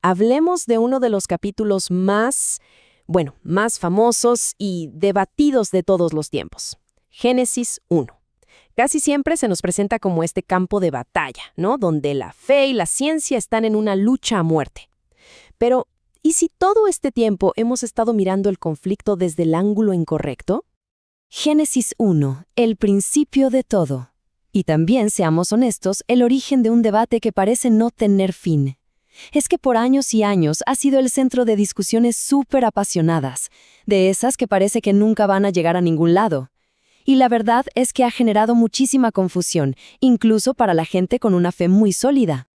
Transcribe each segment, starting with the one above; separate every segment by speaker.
Speaker 1: hablemos de uno de los capítulos más famosos y debatidos de todos los tiempos. Génesis 1. Casi siempre se nos presenta como este campo de batalla, ¿no? Donde la fe y la ciencia están en una lucha a muerte. Pero, ¿y si todo este tiempo hemos estado mirando el conflicto desde el ángulo incorrecto?
Speaker 2: Génesis 1, el principio de todo. Y también, seamos honestos, el origen de un debate que parece no tener fin. Es que por años y años ha sido el centro de discusiones súper apasionadas, de esas que parece que nunca van a llegar a ningún lado. Y la verdad es que ha generado muchísima confusión, incluso para la gente con una fe muy sólida.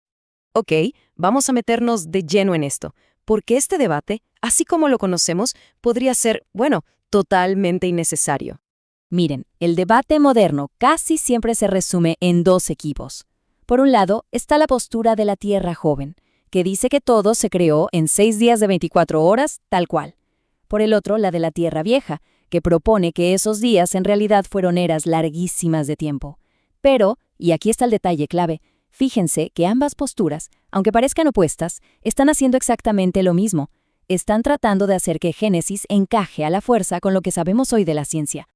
Speaker 3: Ok, vamos a meternos de lleno en esto, porque este debate, así como lo conocemos, podría ser, totalmente innecesario.
Speaker 2: Miren, el debate moderno casi siempre se resume en dos equipos. Por un lado está la postura de la Tierra joven, que dice que todo se creó en 6 días de 24 horas, tal cual. Por el otro, la de la Tierra vieja, que propone que esos días en realidad fueron eras larguísimas de tiempo. Pero, y aquí está el detalle clave, fíjense que ambas posturas, aunque parezcan opuestas, están haciendo exactamente lo mismo. Están tratando de hacer que Génesis encaje a la fuerza con lo que sabemos hoy de la ciencia.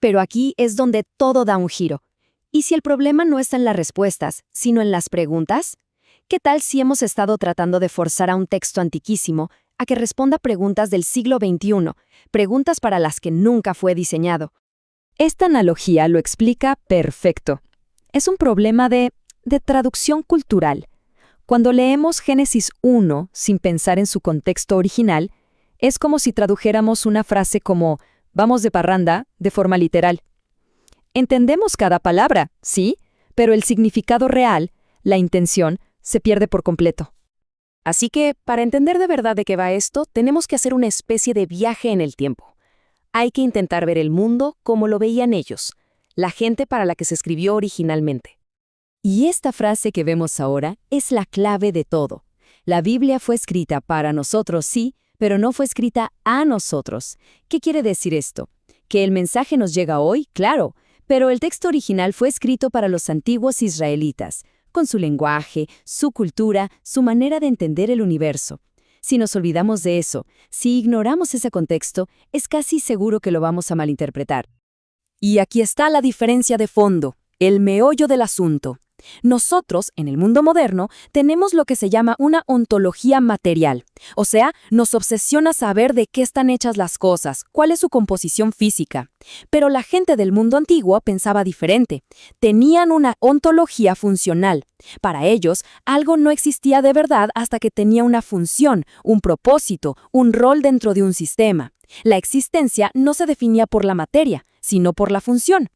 Speaker 4: Pero aquí es donde todo da un giro. ¿Y si el problema no está en las respuestas, sino en las preguntas? ¿Qué tal si hemos estado tratando de forzar a un texto antiquísimo a que responda preguntas del siglo XXI, preguntas para las que nunca fue diseñado?
Speaker 2: Esta analogía lo explica perfecto. Es un problema de traducción cultural. Cuando leemos Génesis 1 sin pensar en su contexto original, es como si tradujéramos una frase como «vamos de parranda» de forma literal. Entendemos cada palabra, sí, pero el significado real, la intención, se pierde por completo.
Speaker 1: Así que, para entender de verdad de qué va esto, tenemos que hacer una especie de viaje en el tiempo. Hay que intentar ver el mundo como lo veían ellos, la gente para la que se escribió originalmente.
Speaker 2: Y esta frase que vemos ahora es la clave de todo. La Biblia fue escrita para nosotros, sí, pero no fue escrita a nosotros. ¿Qué quiere decir esto? Que el mensaje nos llega hoy, claro, pero el texto original fue escrito para los antiguos israelitas, con su lenguaje, su cultura, su manera de entender el universo. Si nos olvidamos de eso, si ignoramos ese contexto, es casi seguro que lo vamos a malinterpretar.
Speaker 3: Y aquí está la diferencia de fondo, el meollo del asunto. Nosotros, en el mundo moderno, tenemos lo que se llama una ontología material. O sea, nos obsesiona saber de qué están hechas las cosas, cuál es su composición física. Pero la gente del mundo antiguo pensaba diferente. Tenían una ontología funcional. Para ellos, algo no existía de verdad hasta que tenía una función, un propósito, un rol dentro de un sistema. La existencia no se definía por la materia, sino por la función.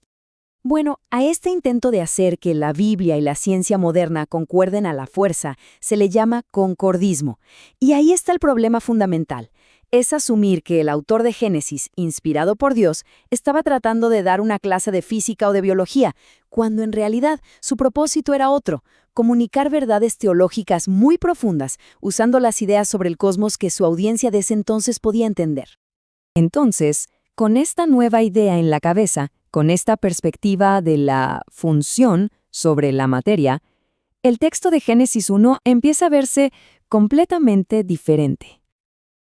Speaker 4: Bueno, a este intento de hacer que la Biblia y la ciencia moderna concuerden a la fuerza se le llama concordismo. Y ahí está el problema fundamental. Es asumir que el autor de Génesis, inspirado por Dios, estaba tratando de dar una clase de física o de biología, cuando en realidad su propósito era otro: comunicar verdades teológicas muy profundas, usando las ideas sobre el cosmos que su audiencia de ese entonces podía entender.
Speaker 2: Entonces, con esta nueva idea en la cabeza, con esta perspectiva de la función sobre la materia, el texto de Génesis 1 empieza a verse completamente diferente.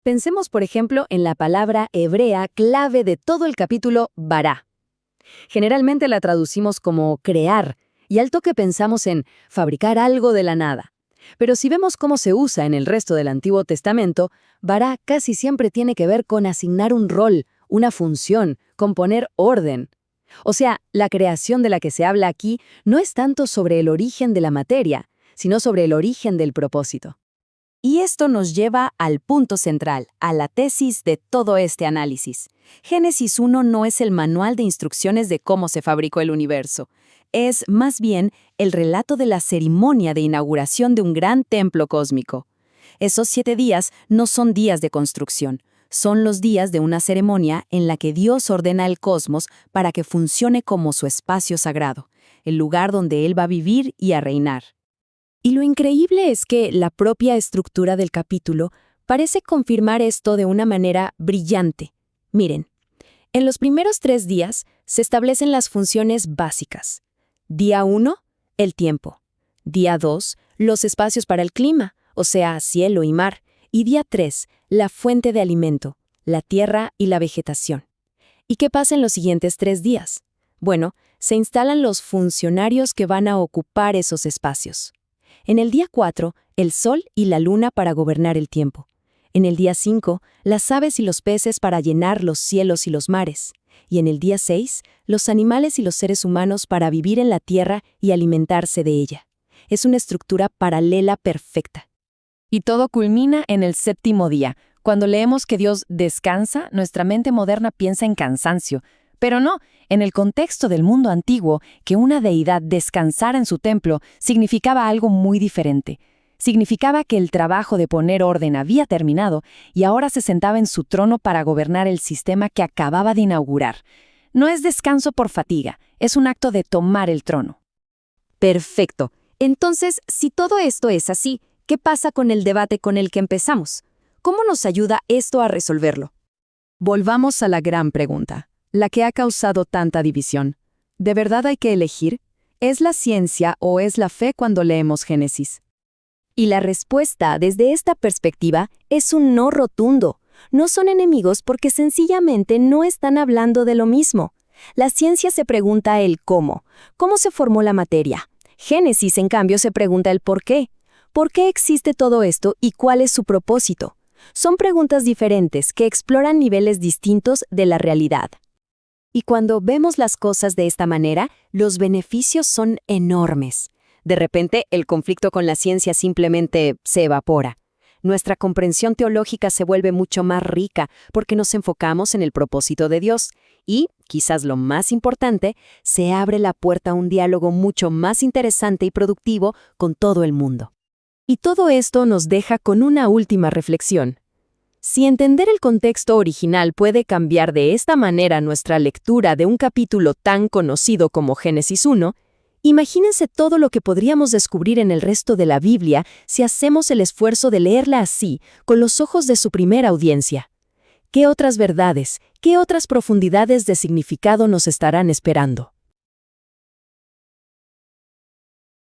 Speaker 4: Pensemos, por ejemplo, en la palabra hebrea clave de todo el capítulo, bará. Generalmente la traducimos como crear, y al toque pensamos en fabricar algo de la nada. Pero si vemos cómo se usa en el resto del Antiguo Testamento, bará casi siempre tiene que ver con asignar un rol, una función, con poner orden. O sea, la creación de la que se habla aquí no es tanto sobre el origen de la materia, sino sobre el origen del propósito.
Speaker 2: Y esto nos lleva al punto central, a la tesis de todo este análisis. Génesis 1 no es el manual de instrucciones de cómo se fabricó el universo. Es, más bien, el relato de la ceremonia de inauguración de un gran templo cósmico. Esos 7 días no son días de construcción. Son los días de una ceremonia en la que Dios ordena el cosmos para que funcione como su espacio sagrado, el lugar donde Él va a vivir y a reinar.
Speaker 1: Y lo increíble es que la propia estructura del capítulo parece confirmar esto de una manera brillante. Miren, en los primeros 3 días se establecen las funciones básicas. Día 1, el tiempo. Día 2, los espacios para el clima,
Speaker 2: o sea, cielo y mar, y día 3, la fuente de alimento, la tierra y la vegetación. ¿Y qué pasa en los siguientes 3 días? Bueno, se instalan los funcionarios que van a ocupar esos espacios. En el día 4, el sol y la luna para gobernar el tiempo. En el día 5, las aves y los peces para llenar los cielos y los mares. Y en el día 6, los animales y los seres humanos para vivir en la tierra y alimentarse de ella. Es una estructura paralela perfecta.
Speaker 3: Y todo culmina en el 7º día. Cuando leemos que Dios descansa, nuestra mente moderna piensa en cansancio. Pero no, en el contexto del mundo antiguo, que una deidad descansara en su templo significaba algo muy diferente. Significaba que el trabajo de poner orden había terminado y ahora se sentaba en su trono para gobernar el sistema que acababa de inaugurar. No es descanso por fatiga, es un acto de tomar el trono.
Speaker 4: Perfecto. Entonces, si todo esto es así, ¿qué pasa con el debate con el que empezamos? ¿Cómo nos ayuda esto a resolverlo? Volvamos a la gran pregunta, la que ha causado tanta división. ¿De verdad hay que elegir? ¿Es la ciencia o es la fe cuando leemos Génesis?
Speaker 2: Y la respuesta, desde esta perspectiva, es un no rotundo. No son enemigos porque sencillamente no están hablando de lo mismo. La ciencia se pregunta el cómo. ¿Cómo se formó la materia? Génesis, en cambio, se pregunta el por qué. ¿Por qué existe todo esto y cuál es su propósito? Son preguntas diferentes que exploran niveles distintos de la realidad. Y cuando vemos las cosas de esta manera, los beneficios son enormes. De repente, el conflicto con la ciencia simplemente se evapora. Nuestra comprensión teológica se vuelve mucho más rica porque nos enfocamos en el propósito de Dios y, quizás lo más importante, se abre la puerta a un diálogo mucho más interesante y productivo con todo el mundo. Y todo esto nos deja con una última reflexión. Si entender el contexto original puede cambiar de esta manera nuestra lectura de un capítulo tan conocido como Génesis 1, imagínense todo lo que podríamos descubrir en el resto de la Biblia si hacemos el esfuerzo de leerla así, con los ojos de su primera audiencia. ¿Qué otras verdades, qué otras profundidades de significado nos estarán esperando?